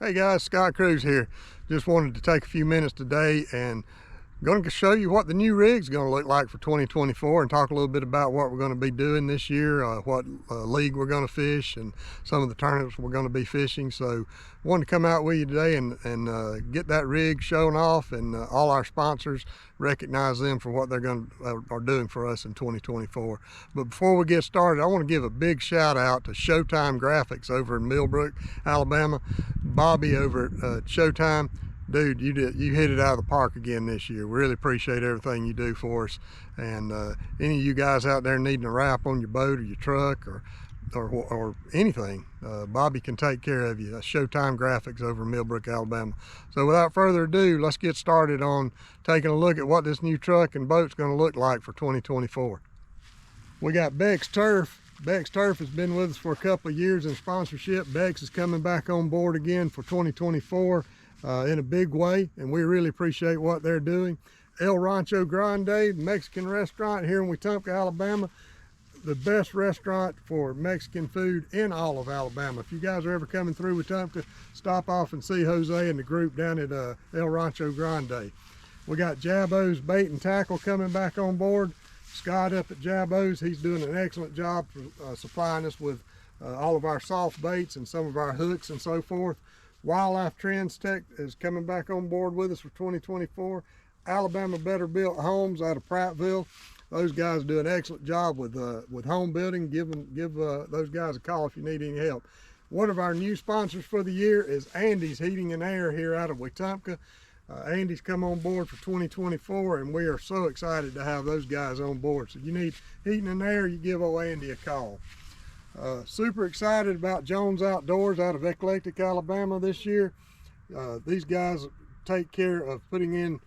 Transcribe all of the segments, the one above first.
Hey guys, Scott Cruz here. Just wanted to take a few minutes today and going to show you what the new rig's going to look like for 2024 and talk a little bit about what we're going to be doing this year, what league we're going to fish, and some of the tournaments we're going to be fishing. So wanted to come out with you today and get that rig shown off, and all our sponsors, recognize them for what they're going to are doing for us in 2024. But before we get started, I want to give a big shout out to Showtime Graphics over in Millbrook, Alabama. Bobby over at Showtime. Dude, you hit it out of the park again this year. We really appreciate everything you do for us. And any of you guys out there needing a wrap on your boat or your truck or anything, Bobby can take care of you. That's Showtime Graphics over in Millbrook, Alabama. So without further ado, let's get started on taking a look at what this new truck and boat's going to look like for 2024. We got Beck's Turf. Beck's Turf has been with us for a couple of years in sponsorship. Beck's is coming back on board again for 2024. In a big way, and we really appreciate what they're doing. El Rancho Grande, Mexican restaurant here in Wetumpka, Alabama. The best restaurant for Mexican food in all of Alabama. If you guys are ever coming through Wetumpka, stop off and see Jose and the group down at El Rancho Grande. We got Jabbosbait&tackle coming back on board. Scott up at Jabbos, he's doing an excellent job for supplying us with all of our soft baits and some of our hooks and so forth. Wildlife Trends Tech is coming back on board with us for 2024. Alabama Better Built Homes out of Prattville. Those guys do an excellent job with home building. Give those guys a call if you need any help. One of our new sponsors for the year is Andy's Heating and Air here out of Wetumpka. Andy's come on board for 2024, and we are so excited to have those guys on board. So if you need heating and air, you give old Andy a call. Super excited about Jones Outdoors out of Eclectic, Alabama this year. These guys take care of putting in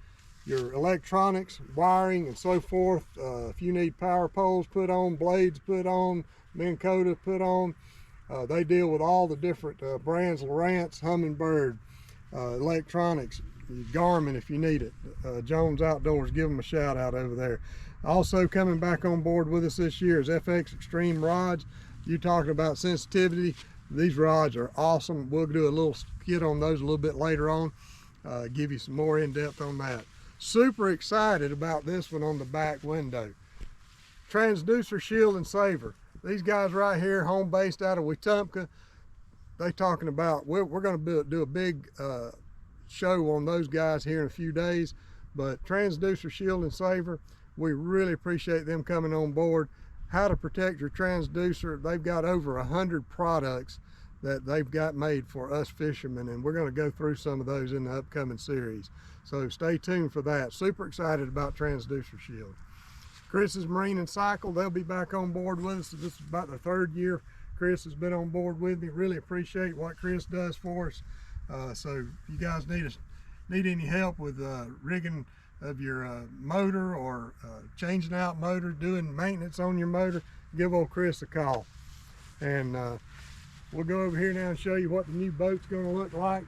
your electronics, wiring, and so forth. If you need power poles put on, blades put on, Minn Kota put on, they deal with all the different brands, Lowrance, Humminbird, electronics, Garmin if you need it. Jones Outdoors, give them a shout out over there. Also coming back on board with us this year is FX Extreme Rods. You talking about sensitivity, these rods are awesome. We'll do a little skit on those a little bit later on, give you some more in-depth on that. Super excited about this one on the back window. Transducer Shield&savor. These guys right here, home based out of Wetumpka, they talking about, we're going to do a big show on those guys here in a few days, but Transducer Shield&savor, we really appreciate them coming on board. How to protect your transducer. They've got over 100 products that they've got made for us fishermen, and we're going to go through some of those in the upcoming series. So stay tuned for that. Super excited about Transducer Shield. chrismarine&cycle, they'll be back on board with us. This is about the third year Chris has been on board with me. Really appreciate what Chris does for us. So if you guys need any help with rigging of your motor or changing out motor, doing maintenance on your motor, give old Chris a call. And we'll go over here now and show you what the new boat's going to look like.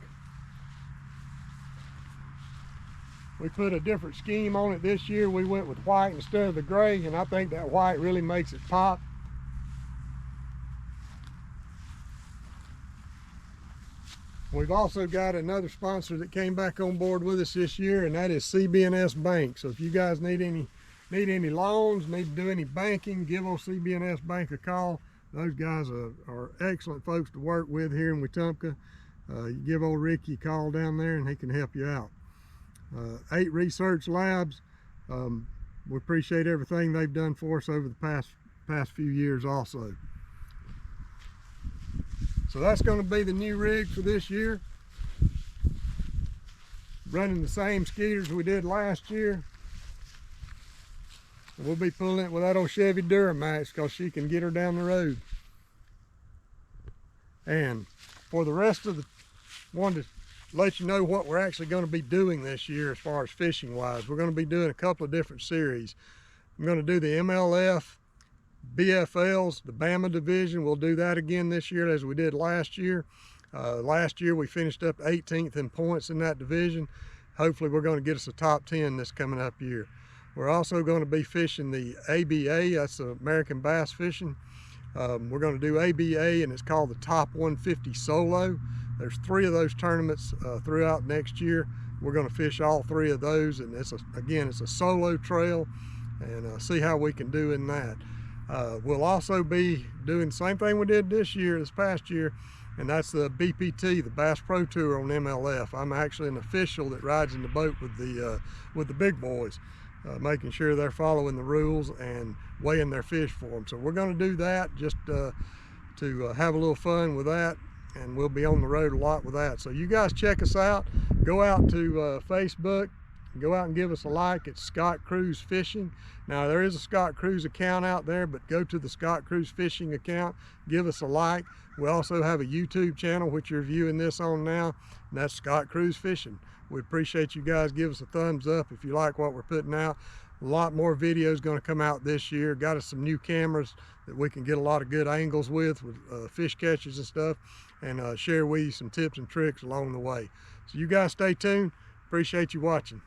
We put a different scheme on it this year. We went with white instead of the gray, and I think that white really makes it pop. We've also got another sponsor that came back on board with us this year, and that is cb&s Bank. So if you guys need any loans, need to do any banking, give old cb&s Bank a call. Those guys are excellent folks to work with here in Wetumpka. You give old Ricky a call down there and he can help you out. 8 Research Labs, we appreciate everything they've done for us over the past few years also. So that's going to be the new rig for this year. Running the same skeeters we did last year. We'll be pulling it with that old Chevy Duramax because she can get her down the road. And for the rest of the, wanted to let you know what we're actually going to be doing this year as far as fishing wise. We're going to be doing a couple of different series. I'm going to do the MLF, BFLs, the Bama division. We'll do that again this year as we did last year. Last year we finished up 18th in points in that division. Hopefully we're going to get us a top 10 this coming up year. We're also going to be fishing the ABA, that's the American Bass Fishing. We're going to do ABA, and it's called the Top 150 Solo. There's 3 of those tournaments throughout next year. We're going to fish all 3 of those, and again, it's a solo trail, and see how we can do in that. We'll also be doing the same thing we did this past year, and that's the BPT, the Bass Pro Tour on MLF. I'm actually an official that rides in the boat with the big boys, making sure they're following the rules and weighing their fish for them. So we're going to do that just to have a little fun with that, and we'll be on the road a lot with that. So you guys check us out. Go out to Facebook. Go out and give us a like. It's Scott Cruz Fishing. Now, there is a Scott Cruz account out there, but go to the Scott Cruz Fishing account, give us a like. We also have a YouTube channel, which you're viewing this on now, and that's Scott Cruz Fishing. We appreciate you guys. Give us a thumbs up if you like what we're putting out. A lot more videos going to come out this year. Got us some new cameras that we can get a lot of good angles with fish catches and stuff, and share with you some tips and tricks along the way. So you guys stay tuned. Appreciate you watching.